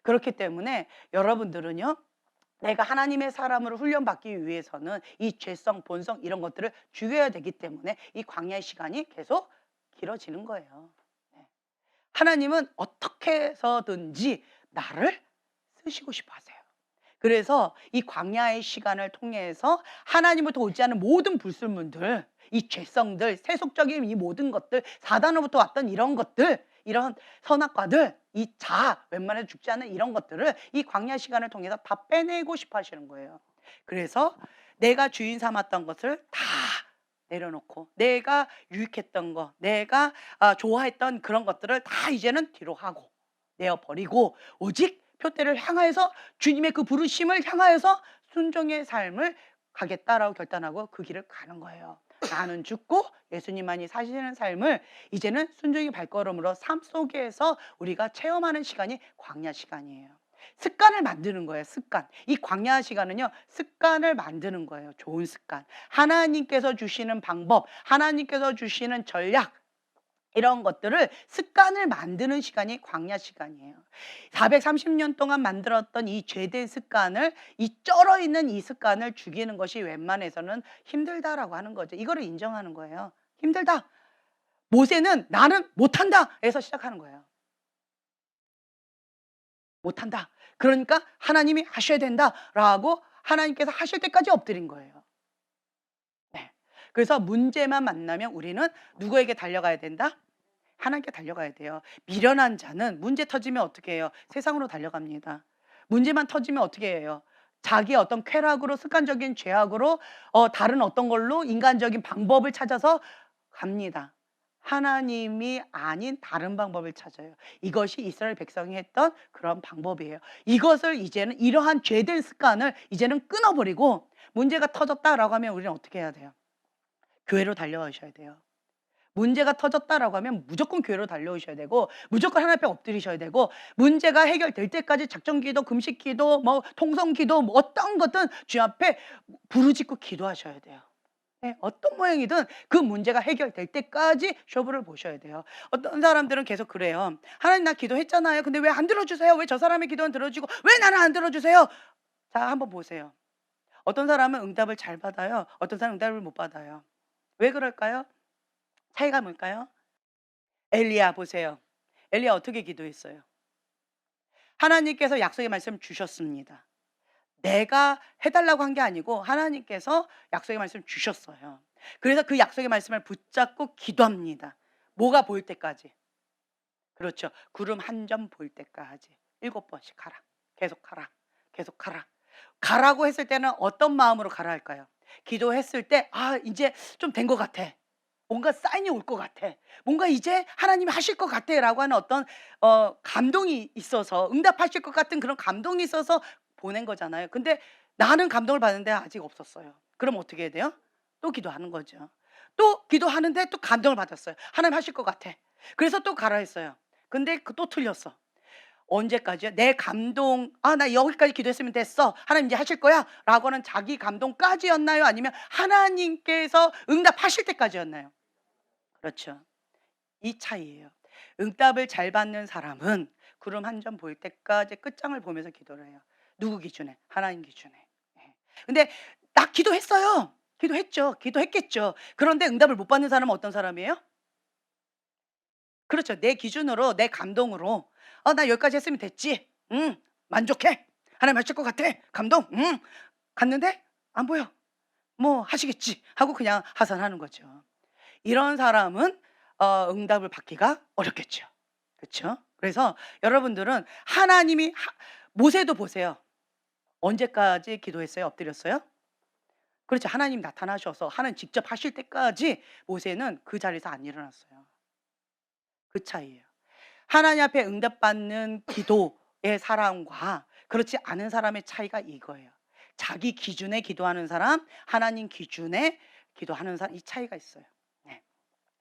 그렇기 때문에 여러분들은요, 내가 하나님의 사람으로 훈련받기 위해서는 이 죄성, 본성 이런 것들을 죽여야 되기 때문에 이 광야의 시간이 계속 길어지는 거예요. 네. 하나님은 어떻게 해서든지 나를 쓰시고 싶어 하세요. 그래서 이 광야의 시간을 통해서 하나님부터 오지 않은 모든 불순물들, 이 죄성들, 세속적인 이 모든 것들, 사단으로부터 왔던 이런 것들, 이런 선악과들, 이 웬만해도 죽지 않는 이런 것들을 이 광야 시간을 통해서 다 빼내고 싶어 하시는 거예요. 그래서 내가 주인 삼았던 것을 다 내려놓고, 내가 유익했던 거, 내가 좋아했던 그런 것들을 다 이제는 뒤로 하고 내어버리고, 오직 표대를 향하여서 주님의 그 부르심을 향하여서 순종의 삶을 가겠다라고 결단하고 그 길을 가는 거예요. 나는 죽고 예수님만이 사시는 삶을 이제는 순종의 발걸음으로 삶 속에서 우리가 체험하는 시간이 광야 시간이에요. 습관을 만드는 거예요. 습관. 이 광야 시간은요, 습관을 만드는 거예요. 좋은 습관. 하나님께서 주시는 방법, 하나님께서 주시는 전략, 이런 것들을 습관을 만드는 시간이 광야 시간이에요. 430년 동안 만들었던 이 죄된 습관을, 이 쩔어 있는 이 습관을 죽이는 것이 웬만해서는 힘들다라고 하는 거죠. 이거를 인정하는 거예요. 힘들다. 모세는 나는 못한다 해서 시작하는 거예요. 못한다. 그러니까 하나님이 하셔야 된다라고 하나님께서 하실 때까지 엎드린 거예요. 네. 그래서 문제만 만나면 우리는 누구에게 달려가야 된다? 하나님께 달려가야 돼요. 미련한 자는 문제 터지면 어떻게 해요? 세상으로 달려갑니다. 문제만 터지면 어떻게 해요? 자기의 어떤 쾌락으로, 습관적인 죄악으로, 다른 어떤 걸로 인간적인 방법을 찾아서 갑니다. 하나님이 아닌 다른 방법을 찾아요. 이것이 이스라엘 백성이 했던 그런 방법이에요. 이것을 이제는, 이러한 죄된 습관을 이제는 끊어버리고, 문제가 터졌다라고 하면 우리는 어떻게 해야 돼요? 교회로 달려가셔야 돼요. 문제가 터졌다라고 하면 무조건 교회로 달려오셔야 되고, 무조건 하나님 앞에 엎드리셔야 되고, 문제가 해결될 때까지 작정기도, 금식기도, 뭐 통성기도, 뭐 어떤 것든 주님 앞에 부르짖고 기도하셔야 돼요. 네, 어떤 모양이든 그 문제가 해결될 때까지 쇼부를 보셔야 돼요. 어떤 사람들은 계속 그래요. 하나님, 나 기도했잖아요. 근데 왜 안 들어주세요? 왜 저 사람의 기도는 들어주고 왜 나는 안 들어주세요? 자, 한번 보세요. 어떤 사람은 응답을 잘 받아요. 어떤 사람은 응답을 못 받아요. 왜 그럴까요? 차이가 뭘까요? 엘리야 보세요. 엘리야 어떻게 기도했어요? 하나님께서 약속의 말씀 주셨습니다. 내가 해달라고 한 게 아니고 하나님께서 약속의 말씀 주셨어요. 그래서 그 약속의 말씀을 붙잡고 기도합니다. 뭐가 보일 때까지? 그렇죠. 구름 한 점 보일 때까지 7번씩 가라. 계속 가라. 계속 가라. 가라고 했을 때는 어떤 마음으로 가라 할까요? 기도했을 때 이제 좀 된 것 같아. 뭔가 사인이 올 것 같아. 뭔가 이제 하나님이 하실 것 같아라고 하는 어떤 감동이 있어서, 응답하실 것 같은 그런 감동이 있어서 보낸 거잖아요. 근데 나는 감동을 받는데 아직 없었어요. 그럼 어떻게 해야 돼요? 또 기도하는 거죠. 또 기도하는데 또 감동을 받았어요. 하나님 하실 것 같아. 그래서 또 가라 했어요. 근데 또 틀렸어. 언제까지요? 내 감동, 아, 나 여기까지 기도했으면 됐어. 하나님 이제 하실 거야. 라고 하는 자기 감동까지였나요? 아니면 하나님께서 응답하실 때까지였나요? 그렇죠. 이 차이예요. 응답을 잘 받는 사람은 구름 한 점 보일 때까지 끝장을 보면서 기도를 해요. 누구 기준에? 하나님 기준에. 예. 근데 나 기도했어요. 기도했죠. 기도했겠죠. 그런데 응답을 못 받는 사람은 어떤 사람이에요? 그렇죠. 내 기준으로, 내 감동으로, 나 여기까지 했으면 됐지. 만족해. 하나님 하실 것 같아. 감동. 갔는데 안 보여. 뭐 하시겠지 하고 그냥 하산하는 거죠. 이런 사람은 응답을 받기가 어렵겠죠. 그렇죠? 그래서 여러분들은 하나님이 모세도 보세요. 언제까지 기도했어요? 엎드렸어요? 그렇죠. 하나님 나타나셔서 하나님 직접 하실 때까지 모세는 그 자리에서 안 일어났어요. 그 차이예요. 하나님 앞에 응답받는 기도의 사람과 그렇지 않은 사람의 차이가 이거예요. 자기 기준에 기도하는 사람, 하나님 기준에 기도하는 사람, 이 차이가 있어요. 네.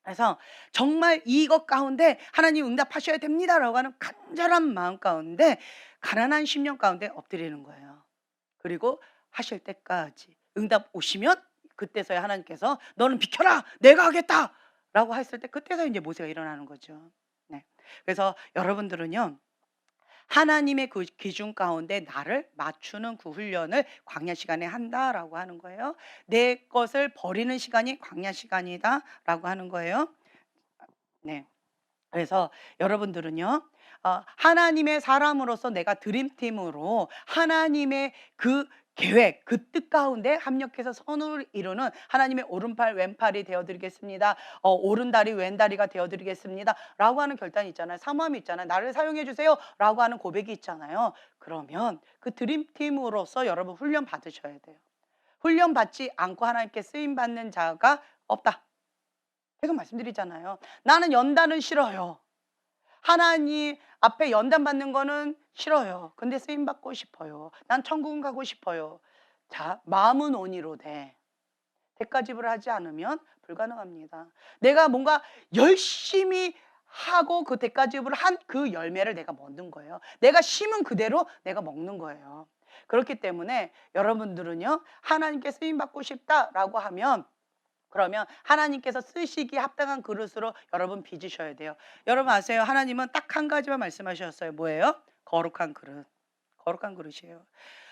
그래서 정말 이것 가운데 하나님 응답하셔야 됩니다라고 하는 간절한 마음 가운데 가난한 심령 가운데 엎드리는 거예요. 그리고 하실 때까지 응답 오시면 그때서야 하나님께서 너는 비켜라 내가 하겠다라고 했을 때 그때서 이제 모세가 일어나는 거죠. 네. 그래서 여러분들은요. 하나님의 그 기준 가운데 나를 맞추는 그 훈련을 광야 시간에 한다라고 하는 거예요. 내 것을 버리는 시간이 광야 시간이다라고 하는 거예요. 네. 그래서 여러분들은요. 하나님의 사람으로서 내가 드림팀으로 하나님의 그 계획, 그 뜻 가운데 합력해서 선을 이루는 하나님의 오른팔 왼팔이 되어드리겠습니다. 오른다리 왼다리가 되어드리겠습니다. 라고 하는 결단이 있잖아요. 사모함이 있잖아요. 나를 사용해 주세요. 라고 하는 고백이 있잖아요. 그러면 그 드림팀으로서 여러분 훈련 받으셔야 돼요. 훈련 받지 않고 하나님께 쓰임 받는 자가 없다. 계속 말씀드리잖아요. 나는 연단은 싫어요. 하나님 앞에 연단 받는 거는 싫어요. 근데 쓰임 받고 싶어요. 난 천국은 가고 싶어요. 자, 마음은 온이로되 대가 지불하지 않으면 불가능합니다. 내가 뭔가 열심히 하고 그 대가 지불한 그 열매를 내가 먹는 거예요. 내가 심은 그대로 내가 먹는 거예요. 그렇기 때문에 여러분들은요. 하나님께 쓰임 받고 싶다라고 하면 그러면 하나님께서 쓰시기에 합당한 그릇으로 여러분 빚으셔야 돼요. 여러분 아세요? 하나님은 딱 한 가지만 말씀하셨어요. 뭐예요? 거룩한 그릇. 거룩한 그릇이에요.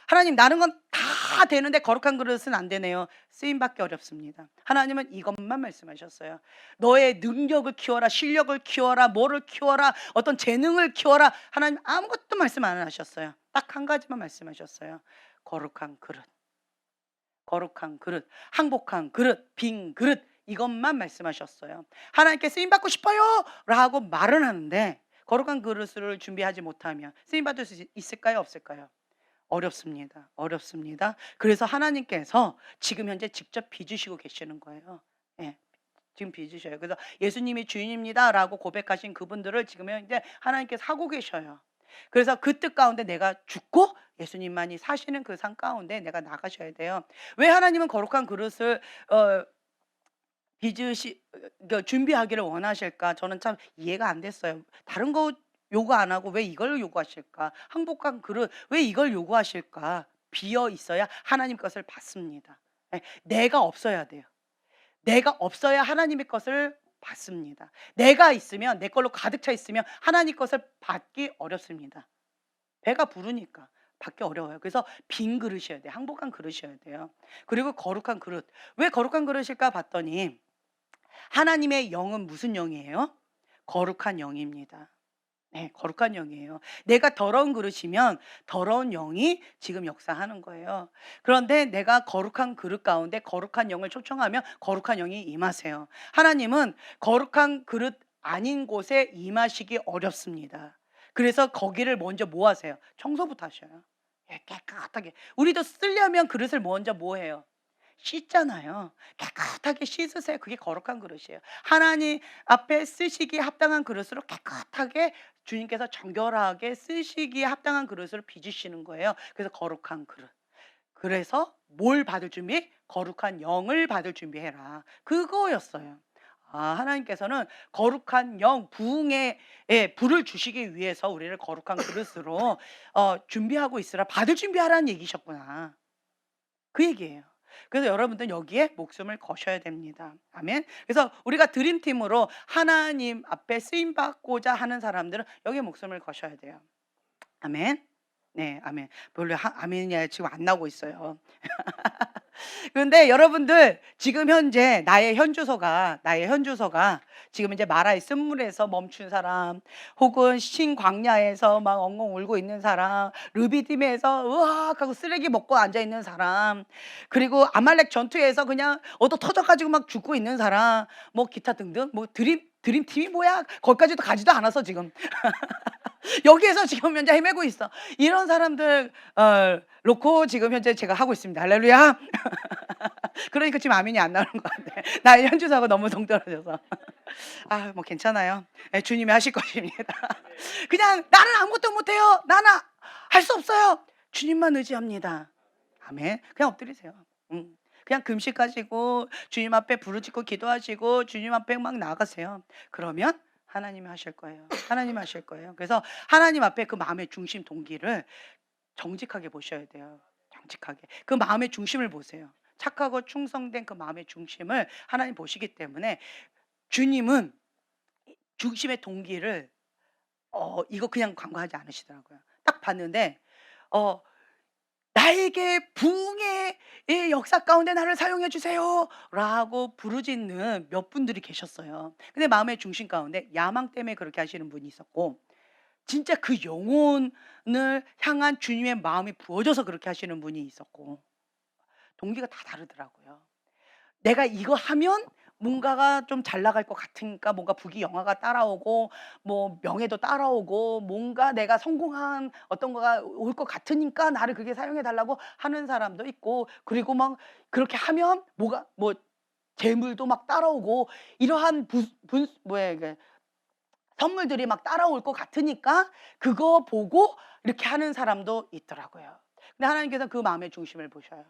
하나님 나는 건 다 되는데 거룩한 그릇은 안 되네요. 쓰임 받기 어렵습니다. 하나님은 이것만 말씀하셨어요. 너의 능력을 키워라, 실력을 키워라, 뭐를 키워라, 어떤 재능을 키워라. 하나님 아무것도 말씀 안 하셨어요. 딱 한 가지만 말씀하셨어요. 거룩한 그릇. 거룩한 그릇, 항복한 그릇, 빈 그릇 이것만 말씀하셨어요. 하나님께 쓰임 받고 싶어요 라고 말은 하는데 거룩한 그릇을 준비하지 못하면 쓰임 받을 수 있을까요? 없을까요? 어렵습니다. 어렵습니다. 그래서 하나님께서 지금 현재 직접 빚으시고 계시는 거예요. 예. 지금 빚으셔요. 그래서 예수님이 주인입니다라고 고백하신 그분들을 지금 현재 하나님께서 하고 계셔요. 그래서 그 뜻 가운데 내가 죽고 예수님만이 사시는 그 산 가운데 내가 나가셔야 돼요. 왜 하나님은 거룩한 그릇을 빚으시 준비하기를 원하실까? 저는 참 이해가 안 됐어요. 다른 거 요구 안 하고 왜 이걸 요구하실까? 항복한 그릇 왜 이걸 요구하실까? 비어 있어야 하나님 것을 받습니다. 예, 내가 없어야 돼요. 내가 없어야 하나님의 것을 받습니다. 내가 있으면 내 걸로 가득 차 있으면 하나님 것을 받기 어렵습니다. 배가 부르니까 받기 어려워요. 그래서 빈 그릇이어야 돼요. 항복한 그릇이어야 돼요. 그리고 거룩한 그릇. 왜 거룩한 그릇일까 봤더니 하나님의 영은 무슨 영이에요? 거룩한 영입니다. 네, 거룩한 영이에요. 내가 더러운 그릇이면 더러운 영이 지금 역사하는 거예요. 그런데 내가 거룩한 그릇 가운데 거룩한 영을 초청하면 거룩한 영이 임하세요. 하나님은 거룩한 그릇 아닌 곳에 임하시기 어렵습니다. 그래서 거기를 먼저 뭐 하세요? 청소부터 하셔요. 예, 깨끗하게. 우리도 쓰려면 그릇을 먼저 뭐 해요? 씻잖아요. 깨끗하게 씻으세요. 그게 거룩한 그릇이에요. 하나님 앞에 쓰시기에 합당한 그릇으로 깨끗하게 주님께서 정결하게 쓰시기에 합당한 그릇을 빚으시는 거예요. 그래서 거룩한 그릇. 그래서 뭘 받을 준비? 거룩한 영을 받을 준비해라. 그거였어요. 하나님께서는 거룩한 영, 부흥의 불을 주시기 위해서 우리를 거룩한 그릇으로 준비하고 있으라. 받을 준비하라는 얘기셨구나. 그 얘기예요. 그래서 여러분들 여기에 목숨을 거셔야 됩니다. 아멘. 그래서 우리가 드림팀으로 하나님 앞에 쓰임 받고자 하는 사람들은 여기에 목숨을 거셔야 돼요. 아멘. 네, 아멘. 별로 아멘이 지금 안 나오고 있어요. 그런데 여러분들 지금 현재 나의 현주소가 지금 이제 마라의 쓴물에서 멈춘 사람, 혹은 신광야에서 막 엉엉 울고 있는 사람, 르비딤에서 으악 하고 쓰레기 먹고 앉아 있는 사람, 그리고 아말렉 전투에서 그냥 얻어 터져가지고 막 죽고 있는 사람, 뭐 기타 등등, 뭐 드림팀이 뭐야? 거기까지도 가지도 않아서 지금 여기에서 지금 현재 헤매고 있어. 이런 사람들 놓고 지금 현재 제가 하고 있습니다. 할렐루야. 그러니까 지금 아멘이 안 나오는 것 같아. 나의 현주사가 너무 동떨어져서. 뭐 괜찮아요. 주님이 하실 것입니다. 그냥 나는 아무것도 못해요. 나는 할 수 없어요. 주님만 의지합니다. 아멘. 그냥 엎드리세요. 그냥 금식 가지고 주님 앞에 부르짖고 기도하시고 주님 앞에 막 나가세요. 그러면 하나님이 하실 거예요. 하나님이 하실 거예요. 그래서 하나님 앞에 그 마음의 중심 동기를 정직하게 보셔야 돼요. 정직하게. 그 마음의 중심을 보세요. 착하고 충성된 그 마음의 중심을 하나님 보시기 때문에 주님은 중심의 동기를 이거 그냥 간과하지 않으시더라고요. 딱 봤는데 나에게 부흥의 역사 가운데 나를 사용해 주세요 라고 부르짖는 몇 분들이 계셨어요. 근데 마음의 중심 가운데 야망 때문에 그렇게 하시는 분이 있었고, 진짜 그 영혼을 향한 주님의 마음이 부어져서 그렇게 하시는 분이 있었고, 동기가 다 다르더라고요. 내가 이거 하면 뭔가가 좀 잘 나갈 것 같으니까 뭔가 부귀영화가 따라오고 뭐 명예도 따라오고 뭔가 내가 성공한 어떤 거가 올 것 같으니까 나를 그게 사용해 달라고 하는 사람도 있고, 그리고 막 그렇게 하면 뭐가 뭐 재물도 막 따라오고 이러한 뭐야 이게 선물들이 막 따라올 것 같으니까 그거 보고 이렇게 하는 사람도 있더라고요. 근데 하나님께서 그 마음의 중심을 보셔요.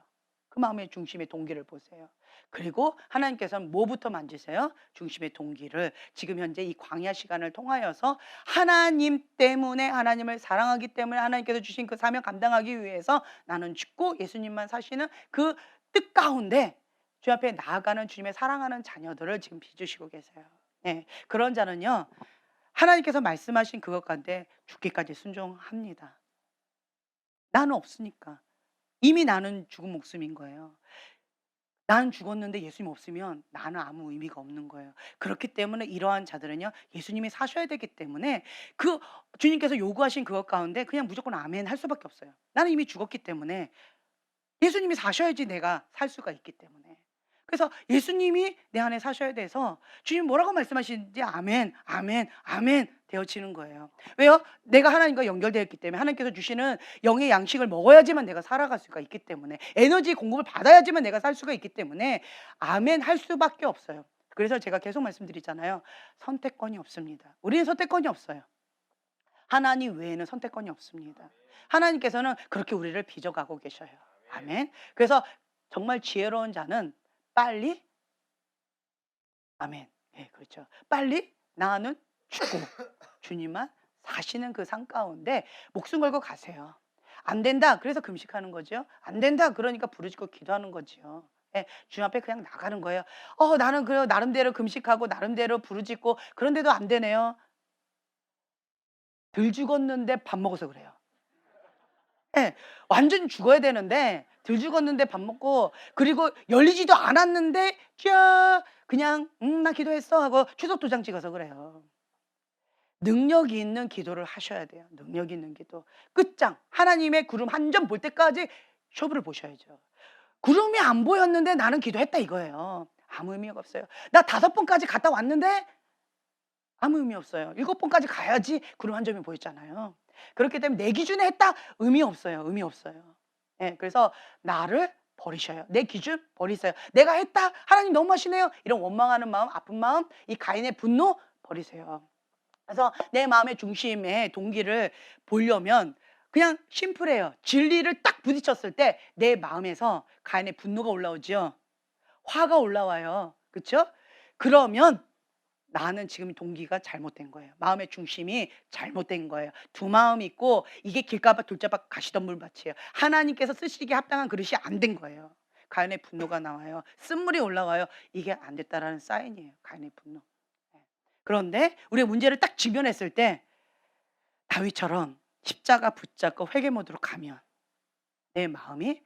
그 마음의 중심의 동기를 보세요. 그리고 하나님께서는 뭐부터 만지세요? 중심의 동기를. 지금 현재 이 광야 시간을 통하여서 하나님 때문에, 하나님을 사랑하기 때문에 하나님께서 주신 그 사명 감당하기 위해서 나는 죽고 예수님만 사시는 그 뜻 가운데 주 앞에 나아가는 주님의 사랑하는 자녀들을 지금 빚으시고 계세요. 네, 그런 자는요 하나님께서 말씀하신 그것 가운데 죽기까지 순종합니다. 나는 없으니까. 이미 나는 죽은 목숨인 거예요. 나는 죽었는데 예수님 없으면 나는 아무 의미가 없는 거예요. 그렇기 때문에 이러한 자들은요 예수님이 사셔야 되기 때문에 그 주님께서 요구하신 그것 가운데 그냥 무조건 아멘 할 수밖에 없어요. 나는 이미 죽었기 때문에 예수님이 사셔야지 내가 살 수가 있기 때문에. 그래서 예수님이 내 안에 사셔야 돼서 주님 뭐라고 말씀하시는지 아멘, 아멘, 아멘 되어지는 거예요. 왜요? 내가 하나님과 연결되어 있기 때문에, 하나님께서 주시는 영의 양식을 먹어야지만 내가 살아갈 수가 있기 때문에, 에너지 공급을 받아야지만 내가 살 수가 있기 때문에 아멘 할 수밖에 없어요. 그래서 제가 계속 말씀드리잖아요. 선택권이 없습니다. 우리는 선택권이 없어요. 하나님 외에는 선택권이 없습니다. 하나님께서는 그렇게 우리를 빚어가고 계셔요. 아멘. 그래서 정말 지혜로운 자는 빨리 아멘. 네, 그렇죠. 빨리 나는 죽고 주님만 사시는 그 삶 가운데 목숨 걸고 가세요. 안 된다. 그래서 금식하는 거죠. 안 된다. 그러니까 부르짖고 기도하는 거죠. 예, 주님 앞에 그냥 나가는 거예요. 나는 그래요. 나름대로 금식하고 나름대로 부르짖고 그런데도 안 되네요. 덜 죽었는데 밥 먹어서 그래요. 예. 완전 죽어야 되는데 덜 죽었는데 밥 먹고, 그리고 열리지도 않았는데 그냥 나 기도했어 하고 추석 도장 찍어서 그래요. 능력이 있는 기도를 하셔야 돼요. 능력 있는 기도. 끝장. 하나님의 구름 한 점 볼 때까지 쇼부를 보셔야죠. 구름이 안 보였는데 나는 기도했다 이거예요. 아무 의미가 없어요. 나 5번까지 갔다 왔는데 아무 의미 없어요. 7번까지 가야지 구름 한 점이 보였잖아요. 그렇기 때문에 내 기준에 했다 의미 없어요. 의미 없어요. 예, 그래서 나를 버리셔요. 내 기준 버리세요. 내가 했다 하나님 너무 하시네요. 이런 원망하는 마음, 아픈 마음, 이 가인의 분노 버리세요. 그래서 내 마음의 중심의 동기를 보려면 그냥 심플해요. 진리를 딱 부딪혔을 때 내 마음에서 가인의 분노가 올라오죠. 화가 올라와요. 그렇죠? 그러면 나는 지금 동기가 잘못된 거예요. 마음의 중심이 잘못된 거예요. 두 마음이 있고 이게 길가밭 돌자밭 가시덤불 밭이에요. 하나님께서 쓰시기에 합당한 그릇이 안 된 거예요. 가인의 분노가 나와요. 쓴물이 올라와요. 이게 안 됐다라는 사인이에요. 가인의 분노. 예. 그런데 우리가 문제를 딱 직면했을 때 다윗처럼 십자가 붙잡고 회개 모드로 가면 내 마음이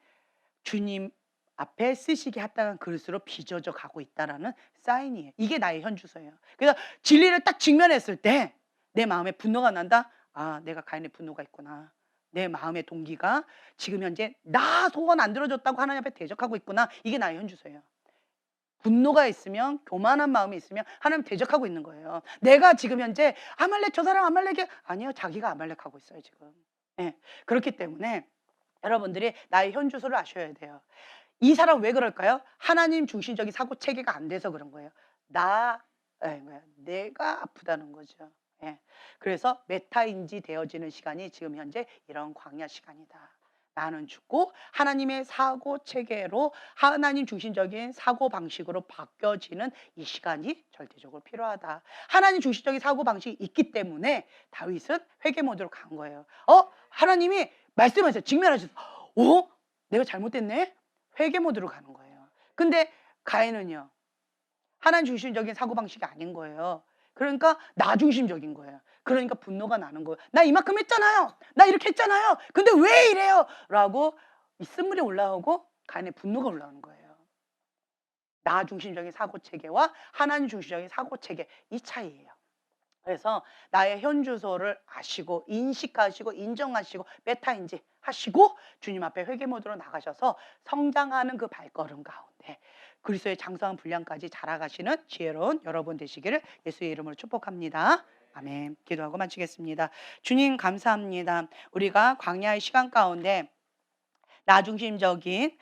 주님 앞에 쓰시기에 합당한 그릇으로 빚어져 가고 있다라는 사인이에요. 이게 나의 현주소예요. 그래서 진리를 딱 직면했을 때 내 마음에 분노가 난다. 아, 내가 가인의 분노가 있구나. 내 마음의 동기가 지금 현재 나 소원 안 들어줬다고 하나님 앞에 대적하고 있구나. 이게 나의 현주소예요. 분노가 있으면, 교만한 마음이 있으면 하나님 대적하고 있는 거예요. 내가 지금 현재 아말렉, 저 사람 아말렉이 아니요, 자기가 아말렉하고 있어요 지금. 예. 그렇기 때문에 여러분들이 나의 현주소를 아셔야 돼요. 이 사람 왜 그럴까요? 하나님 중심적인 사고 체계가 안 돼서 그런 거예요. 내가 아프다는 거죠. 예. 그래서 메타인지 되어지는 시간이 지금 현재 이런 광야 시간이다. 나는 죽고 하나님의 사고 체계로 하나님 중심적인 사고 방식으로 바뀌어지는 이 시간이 절대적으로 필요하다. 하나님 중심적인 사고 방식이 있기 때문에 다윗은 회개 모드로 간 거예요. 하나님이 말씀하셨어요. 직면하셨어. 내가 잘못됐네? 회개 모드로 가는 거예요. 근데 가인은요, 하나님 중심적인 사고방식이 아닌 거예요. 그러니까 나 중심적인 거예요. 그러니까 분노가 나는 거예요. 나 이만큼 했잖아요. 나 이렇게 했잖아요. 근데 왜 이래요? 라고 이 쓴물이 올라오고 가인의 분노가 올라오는 거예요. 나 중심적인 사고체계와 하나님 중심적인 사고체계, 이 차이예요. 그래서 나의 현주소를 아시고 인식하시고 인정하시고 메타인지 하시고 주님 앞에 회개 모드로 나가셔서 성장하는 그 발걸음 가운데 그리스도의 장성한 분량까지 자라가시는 지혜로운 여러분 되시기를 예수의 이름으로 축복합니다. 아멘. 기도하고 마치겠습니다. 주님 감사합니다. 우리가 광야의 시간 가운데 나 중심적인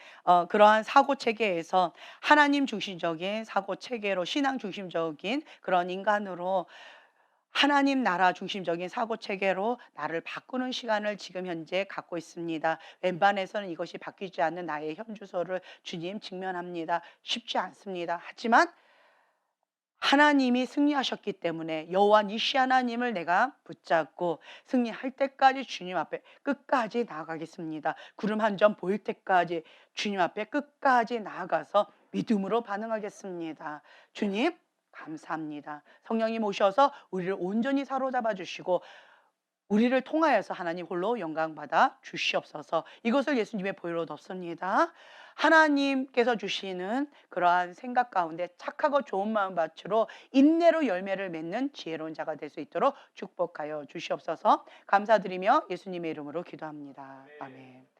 그러한 사고 체계에서 하나님 중심적인 사고 체계로 신앙 중심적인 그런 인간으로 하나님 나라 중심적인 사고 체계로 나를 바꾸는 시간을 지금 현재 갖고 있습니다. 왼반에서는 이것이 바뀌지 않는 나의 현주소를 주님 직면합니다. 쉽지 않습니다. 하지만 하나님이 승리하셨기 때문에 여호와 니시 하나님을 내가 붙잡고 승리할 때까지 주님 앞에 끝까지 나아가겠습니다. 구름 한 점 보일 때까지 주님 앞에 끝까지 나아가서 믿음으로 반응하겠습니다. 주님 감사합니다. 성령님 오셔서 우리를 온전히 사로잡아 주시고 우리를 통하여서 하나님 홀로 영광 받아 주시옵소서. 이것을 예수님의 보혈로 덮습니다. 하나님께서 주시는 그러한 생각 가운데 착하고 좋은 마음밭으로 인내로 열매를 맺는 지혜로운 자가 될 수 있도록 축복하여 주시옵소서. 감사드리며 예수님의 이름으로 기도합니다. 아멘.